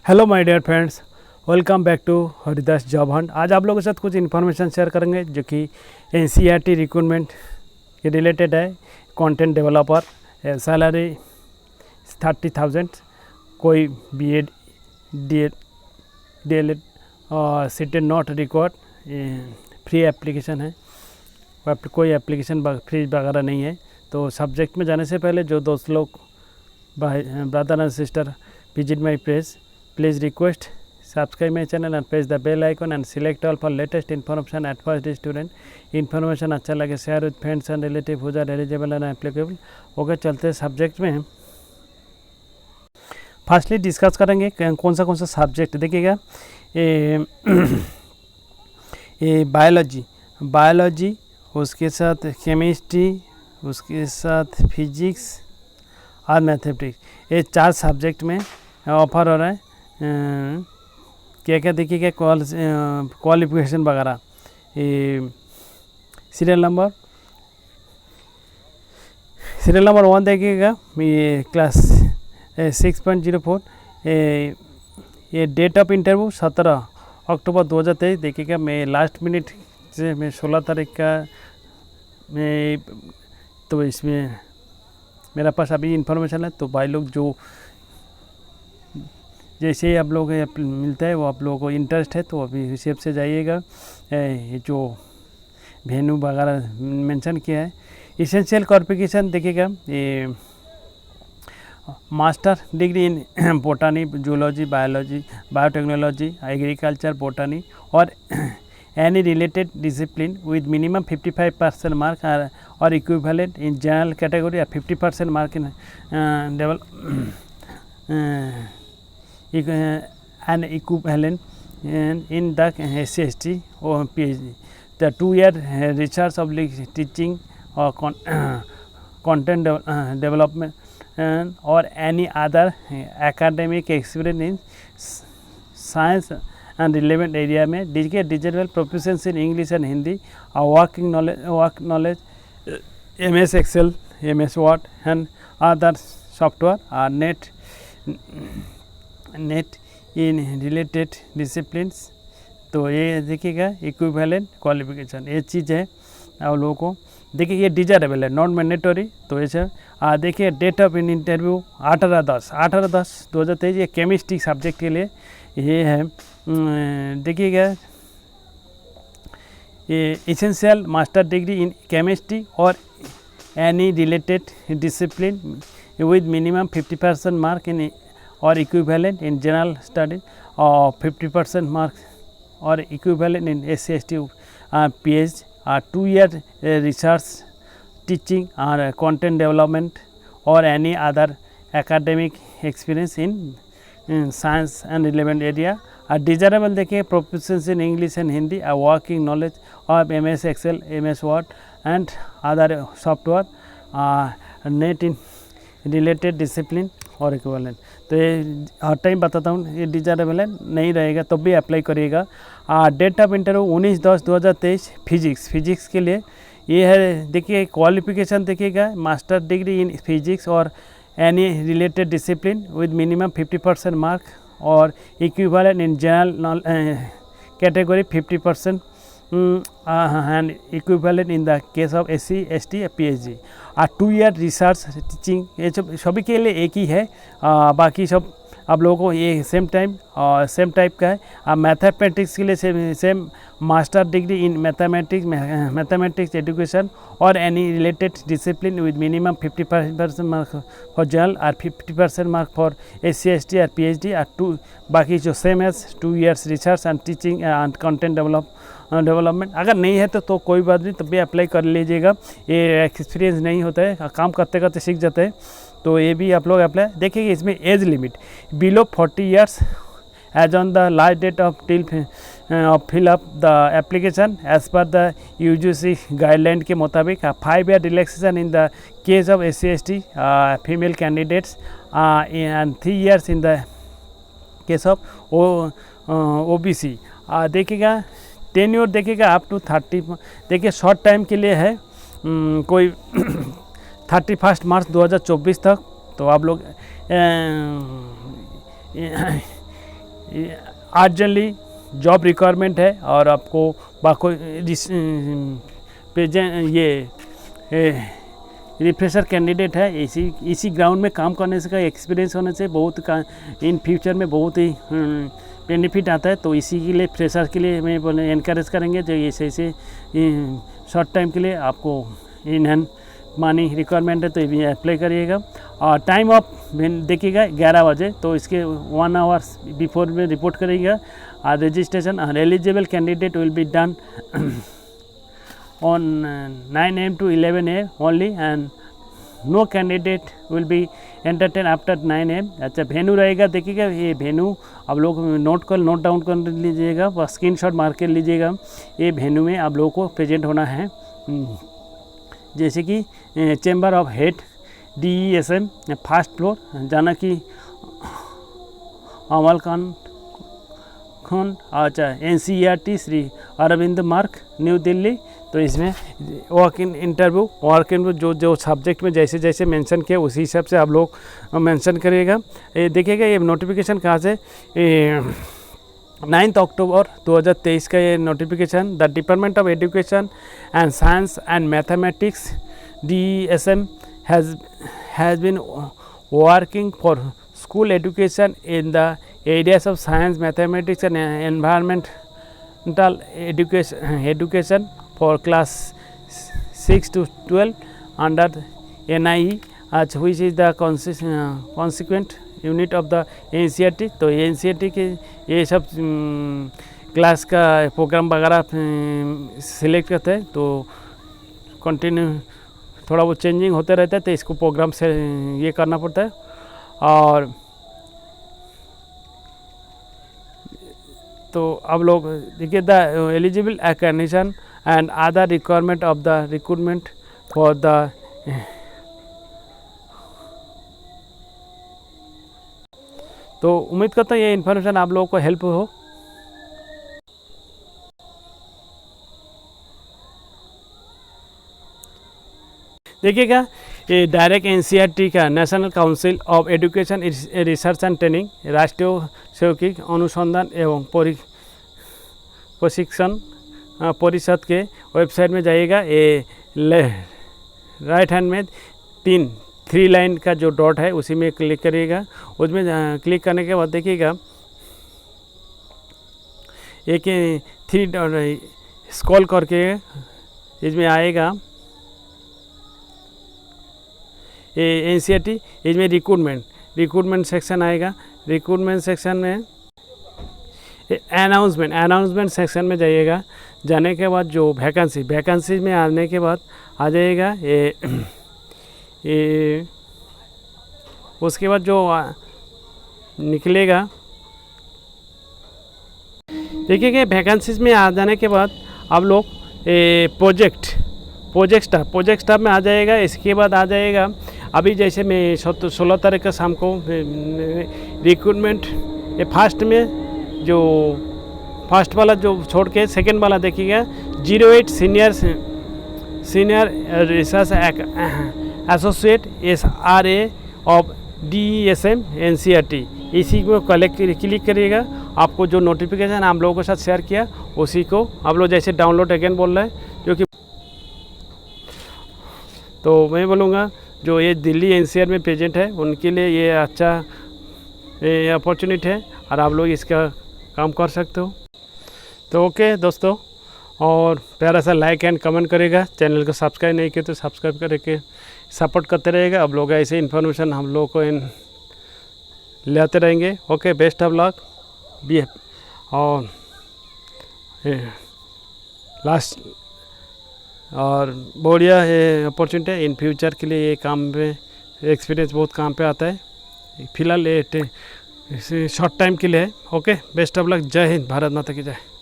Hello my dear friends, welcome back to Haridas job hunt. आज आप लोगों के साथ कुछ इन्फॉर्मेशन शेयर करेंगे जो कि एनसीईआरटी रिक्रूटमेंट के रिलेटेड है। कंटेंट डेवलपर, सैलरी 30,000, कोई बीएड डीएलएड और seated not record, free application है, कोई एप्लीकेशन फीस वगैरह नहीं है। तो सब्जेक्ट में जाने से पहले जो दोस्त लोग brother and sister visit my page, please request subscribe my channel and press the bell icon and select all for latest information at first student। information अच्छा लगे share with friends and relative who are eligible and applicable। Okay, चलते हैं subject में। Firstly discuss करेंगे कौन सा subject. देखिएगा ये बायोलॉजी, उसके साथ केमिस्ट्री, उसके साथ फिजिक्स और मैथमेटिक्स, ये 4 सब्जेक्ट में ऑफर हो रहा है। क्या क्या देखिएगा क्वालिफिकेशन वगैरह। सीरियल नंबर 1 देखिएगा, ये क्लास 6.04। ये डेट ऑफ इंटरव्यू 17 अक्टूबर 2023। देखिएगा मैं लास्ट मिनट से मैं 16 तारीख का मैं, तो इसमें मेरा पास अभी इन्फॉर्मेशन है। तो भाई लोग जो जैसे ही आप लोग मिलता है वो आप लोगों को इंटरेस्ट है तो अभी हिसाब से जाइएगा। जो वेन्यू वगैरह मेंशन किया है। इसेंशियल क्वालिफिकेशन देखिएगा, ये master degree in botany, zoology, biology, biotechnology, agriculture, botany और any related discipline with minimum 55% mark और इक्विवेलेंट इन जनरल कैटेगरी और 50% mark in an equivalent in the SC/ST or PhD, the 2-year research of teaching or content development or any other academic experience in science and relevant area में। digital proficiency in English and Hindi, work knowledge, MS Excel, MS Word and other software or net in related disciplines. तो ये देखिएगा equivalent qualification, ये चीज़ है आप लोगों को। देखिए ये डिजायरेबल है, नॉट मैंडेटरी। तो ऐसे देखिए डेट ऑफ इन इंटरव्यू 18/10/2023। ये केमिस्ट्री सब्जेक्ट के लिए ये है। देखिएगा ये essential master degree in chemistry और any related discipline with minimum 50% mark in or equivalent in general studies or 50% marks or equivalent in SC/ST PhD or 2-year research, teaching or content development or any other academic experience in science and relevant area। desirable देखिए proficiency in English and Hindi, a working knowledge of MS Excel, MS Word and other software, net in related discipline और equivalent. तो ये हर time बताता हूँ, ये desirable है, नहीं रहेगा तब भी अप्लाई करिएगा। Date of interview 19/10/2023। फिजिक्स के लिए ये है। देखिए क्वालिफिकेशन देखिएगा, मास्टर डिग्री इन फिजिक्स और any related discipline with minimum 50% mark और equivalent in general category 50% and equivalent in the case of SC/ST PhD। 2-year research teaching, ये सभी के लिए एक ही है। बाकी सब आप लोगों को ये सेम टाइप का है। मैथमेटिक्स के लिए same master degree in mathematics education और any related discipline with minimum 50% mark for general और 50% मार्क फॉर SC/ST और PhD और बाकी जो same as 2 years research and teaching and content development. अगर नहीं है तो कोई बात नहीं, तब भी अप्लाई कर लीजिएगा। ये एक्सपीरियंस नहीं होता है, काम करते करते सीख जाते हैं। तो ये भी आप लोग अप्लाई। देखिए इसमें age limit below 40 years age on the last date of fill up the application as per the UGC guideline के मुताबिक। 5 year relaxation in the case of SC/ST female candidates and 3 years in the case of OBC। देखिएगा tenure देखिएगा up to 30। देखिए short time के लिए है, कोई 31 मार्च 2024 तक। तो आप लोग अर्जेंटली जॉब रिक्वायरमेंट है और आपको बाको ये रिफ्रेशर कैंडिडेट है, इसी ग्राउंड में काम करने से का एक्सपीरियंस होने से बहुत का इन फ्यूचर में बहुत ही बेनिफिट आता है। तो इसी के लिए फ्रेशर के लिए मैं बोले इनकरेज करेंगे जो ऐसे शॉर्ट टाइम के लिए आपको इन हैंड मनी रिक्वायरमेंट है तो ये भी अप्लाई करिएगा। और टाइम ऑफ देखिएगा 11 बजे, तो इसके 1 आवर्स बिफोर में रिपोर्ट करिएगा। और registration eligible candidate will be done on 9 AM to 11 AM only and no candidate will be entertained after 9 AM। अच्छा वेन्यू रहेगा, देखिएगा ये वेन्यू आप लोग नोट डाउन कर लीजिएगा, बस स्क्रीनशॉट मार के लीजिएगा। ये वेन्यू में आप लोगों को प्रेजेंट होना है, जैसे कि chamber of head DESM first floor Janaki Ammal खान। अच्छा NCERT श्री अरविंद मार्ग न्यू दिल्ली। तो इसमें वर्क इन इंटरव्यू जो सब्जेक्ट में जैसे जैसे मेंशन किया उसी हिसाब से आप लोग मेंशन करिएगा। ये देखिएगा ये नोटिफिकेशन कहाँ से, 9 अक्टूबर 2023 का ये notification. The department of education and science and mathematics DESM has been working for school education in the areas of science, mathematics and environmental education for class 6 to 12 under NIE, which is the consequent unit of the NCERT। तो NCERT के ये सब class का programme वगैरह select करते हैं, तो continue थोड़ा वो चेंजिंग होते रहता है, तो इसको प्रोग्राम से ये करना पड़ता है। और तो अब लोग देखिए the eligible condition and other requirement of the recruitment for the, तो उम्मीद करता हूँ ये इन्फॉर्मेशन आप लोगों को हेल्प हो। देखिएगा ये डायरेक्ट NCERT का national council of education research and training, राष्ट्रीय शैक्षिक अनुसंधान एवं प्रशिक्षण परिषद के वेबसाइट में जाइएगा। ये राइट हैंड में 3 लाइन का जो डॉट है उसी में क्लिक करिएगा। उसमें क्लिक करने के बाद देखिएगा एक 3 डॉट स्क्रॉल करके इसमें आएगा ये NCERT, इसमें रिक्रूटमेंट सेक्शन आएगा। रिक्रूटमेंट सेक्शन में अनाउंसमेंट सेक्शन में जाइएगा। जाने के बाद जो वैकेंसी में आने के बाद आ जाइएगा ये उसके बाद जो निकलेगा देखिएगा वैकेंसीज में आ जाने के बाद आप लोग प्रोजेक्ट स्टाफ में आ जाएगा। इसके बाद आ जाएगा अभी जैसे मैं 16 तारीख का शाम को रिक्रूटमेंट फर्स्ट में जो फर्स्ट वाला जो छोड़ के सेकंड वाला देखिएगा 08 senior research associate SRA of DESM NCERT, इसी को क्लिक करिएगा। आपको जो नोटिफिकेशन आप लोगों के साथ शेयर किया उसी को आप लोग जैसे डाउनलोड अगेन बोल रहे हैं, जो कि तो मैं बोलूँगा जो ये दिल्ली NCR में प्रेजेंट है उनके लिए ये अच्छा अपॉर्चुनिटी है और आप लोग इसका काम कर सकते हो। तो ओके दोस्तों, और प्यारा सा लाइक एंड कमेंट करेगा, चैनल को सब्सक्राइब नहीं किया तो सब्सक्राइब करके सपोर्ट करते रहेगा। अब लोग ऐसे इन्फॉर्मेशन हम लोग को ले आते रहेंगे। ओके, बेस्ट ऑफ लक बी और लास्ट और बढ़िया है अपॉर्चुनिटी है इन फ्यूचर के लिए। ये काम पे एक्सपीरियंस बहुत काम पे आता है। फिलहाल ये शॉर्ट टाइम के लिए है। Okay, best of luck. जय हिंद, भारत माता की जय।